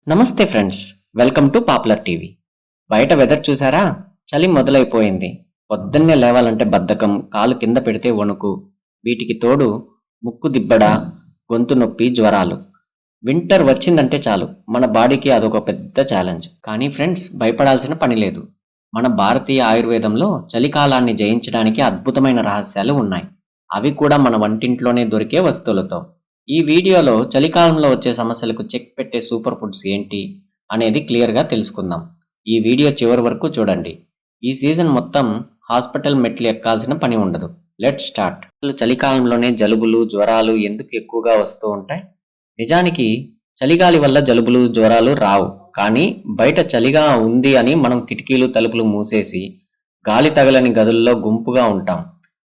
నమస్తే friends, welcome to popular TV. బయట weather చూసారా? చలి మొదలైపోయింది. పొద్దున్నే లేవాలంటే బద్ధకం, కాలు కింద పెడితే వణుకు. వీటికి తోడు ముక్కు దిబ్బడ, గొంతు నొప్పి, జ్వరాలు. వింటర్ వచ్చిందంటే చాలు మన బాడీకి అదొక పెద్ద ఛాలెంజ్. కానీ ఫ్రెండ్స్, భయపడాల్సిన పని లేదు. మన భారతీయ ఆయుర్వేదంలో చలికాలాన్ని జయించడానికి అద్భుతమైన రహస్యాలు ఉన్నాయి. అవి కూడా మన వంటింట్లోనే దొరికే వస్తువులతో. ఈ వీడియోలో చలికాలంలో వచ్చే సమస్యలకు చెక్ పెట్టే సూపర్ ఫుడ్స్ ఏంటి అనేది క్లియర్గా తెలుసుకుందాం. ఈ వీడియో చివరి వరకు చూడండి. ఈ సీజన్ మొత్తం హాస్పిటల్ మెట్లు ఎక్కాల్సిన పని ఉండదు. Let's start. చలికాలంలోనే జలుబులు, జ్వరాలు ఎందుకు ఎక్కువగా వస్తూ ఉంటాయి? నిజానికి చలిగాలి వల్ల జలుబులు, జ్వరాలు రావు. కానీ బయట చలిగా ఉంది అని మనం కిటికీలు, తలుపులు మూసేసి గాలి తగలని గదుల్లో గుంపుగా ఉంటాం.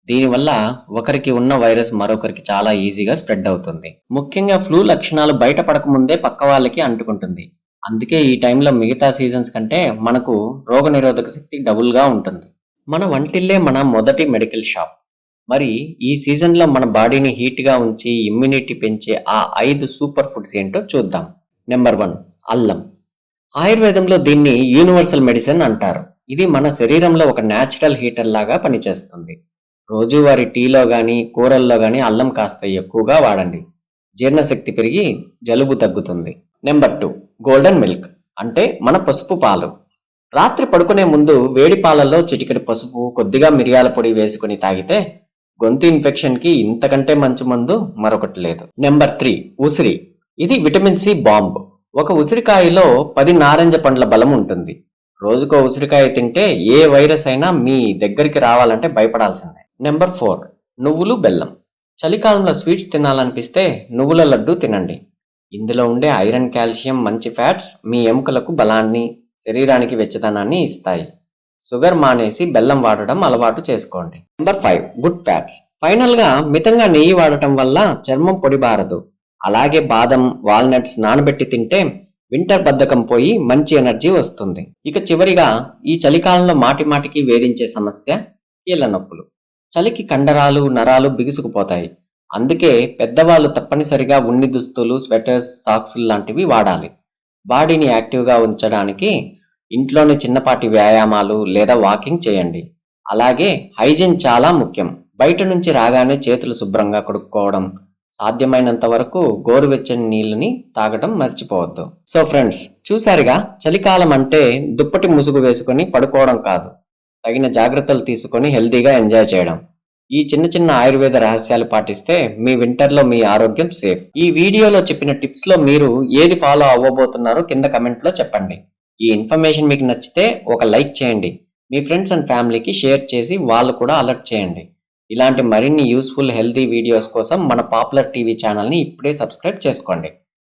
దీనివల్ల ఒకరికి ఉన్న వైరస్ మరొకరికి చాలా ఈజీగా స్ప్రెడ్ అవుతుంది. ముఖ్యంగా ఫ్లూ లక్షణాలు బయటపడకముందే పక్క వాళ్ళకి అంటుకుంటుంది. అందుకే ఈ టైంలో మిగతా సీజన్స్ కంటే మనకు రోగనిరోధక శక్తి డబుల్గా ఉంటుంది. మన వంటిల్లే మన మొదటి మెడికల్ షాప్. మరి ఈ సీజన్లో మన బాడీని హీట్గా ఉంచి ఇమ్యూనిటీ పెంచే ఆ 5 సూపర్ ఫుడ్స్ ఏంటో చూద్దాం. నెంబర్ 1, అల్లం. ఆయుర్వేదంలో దీన్ని యూనివర్సల్ మెడిసిన్ అంటారు. ఇది మన శరీరంలో ఒక న్యాచురల్ హీటర్ లాగా పనిచేస్తుంది. రోజువారీ టీలో కానీ కూరల్లో కానీ అల్లం కాస్త ఎక్కువగా వాడండి. జీర్ణశక్తి పెరిగి జలుబు తగ్గుతుంది. నెంబర్ 2, గోల్డెన్ మిల్క్ అంటే మన పసుపు పాలు. రాత్రి పడుకునే ముందు వేడి పాలల్లో చిటికెడు పసుపు, కొద్దిగా మిరియాల పొడి వేసుకుని తాగితే గొంతు ఇన్ఫెక్షన్కి ఇంతకంటే మంచి మందు మరొకటి లేదు. నెంబర్ 3, ఉసిరి. ఇది విటమిన్ సి బాంబ్. ఒక ఉసిరికాయలో 10 నారింజ పండ్ల బలం ఉంటుంది. రోజుకో ఉసిరికాయ తింటే ఏ వైరస్ అయినా మీ దగ్గరికి రావాలంటే భయపడాల్సిందే. నెంబర్ 4, నువ్వులు, బెల్లం. చలికాలంలో స్వీట్స్ తినాలనిపిస్తే నువ్వుల లడ్డు తినండి. ఇందులో ఉండే ఐరన్, కాల్షియం, మంచి ఫ్యాట్స్ మీ ఎముకలకు బలాన్ని, శరీరానికి వెచ్చదనాన్ని ఇస్తాయి. షుగర్ మానేసి బెల్లం వాడడం అలవాటు చేసుకోండి. Number 5, good fats. ఫైనల్గా మితంగా నెయ్యి వాడటం వల్ల చర్మం పొడిబారదు. అలాగే బాదం, వాల్నట్స్ నానబెట్టి తింటే వింటర్ బద్ధకం పోయి మంచి ఎనర్జీ వస్తుంది. ఇక చివరిగా ఈ చలికాలంలో మాటిమాటికి వేధించే సమస్య కీళ్ళ నొప్పులు. చలికి కండరాలు, నరాలు బిగుసుకుపోతాయి. అందుకే పెద్దవాళ్ళు తప్పనిసరిగా ఉన్ని దుస్తులు, స్వెటర్స్, సాక్సులు లాంటివి వాడాలి. బాడీని యాక్టివ్గా ఉంచడానికి ఇంట్లోనే చిన్నపాటి వ్యాయామాలు లేదా వాకింగ్ చేయండి. అలాగే హైజీన్ చాలా ముఖ్యం. బయట నుంచి రాగానే చేతులు శుభ్రంగా కడుక్కోవడం, సాధ్యమైనంత వరకు గోరువెచ్చని నీళ్ళని తాగడం మర్చిపోవద్దు. సో ఫ్రెండ్స్, చూసారుగా, చలికాలం అంటే దుప్పటి ముసుగు వేసుకొని పడుకోవడం కాదు, తగిన జాగ్రత్తలు తీసుకొని హెల్తీగా ఎంజాయ్ చేయడం. ఈ చిన్న చిన్న ఆయుర్వేద రహస్యాలు పాటిస్తే మీ వింటర్లో మీ ఆరోగ్యం సేఫ్. ఈ వీడియోలో చెప్పిన టిప్స్లో మీరు ఏది ఫాలో అవ్వబోతున్నారో కింద కమెంట్లో చెప్పండి. ఈ ఇన్ఫర్మేషన్ మీకు నచ్చితే ఒక లైక్ చేయండి. మీ ఫ్రెండ్స్ అండ్ ఫ్యామిలీకి షేర్ చేసి వాళ్ళు కూడా అలర్ట్ చేయండి. ఇలాంటి మరిన్ని యూస్ఫుల్ హెల్తీ వీడియోస్ కోసం మన పాపులర్ టీవీ ఛానల్ని ఇప్పుడే సబ్స్క్రైబ్ చేసుకోండి.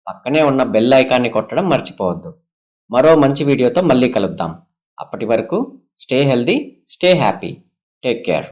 పక్కనే ఉన్న బెల్ ఐకాన్ని కొట్టడం మర్చిపోవద్దు. మరో మంచి వీడియోతో మళ్ళీ కలుద్దాం. అప్పటి వరకు stay healthy, stay happy, take care.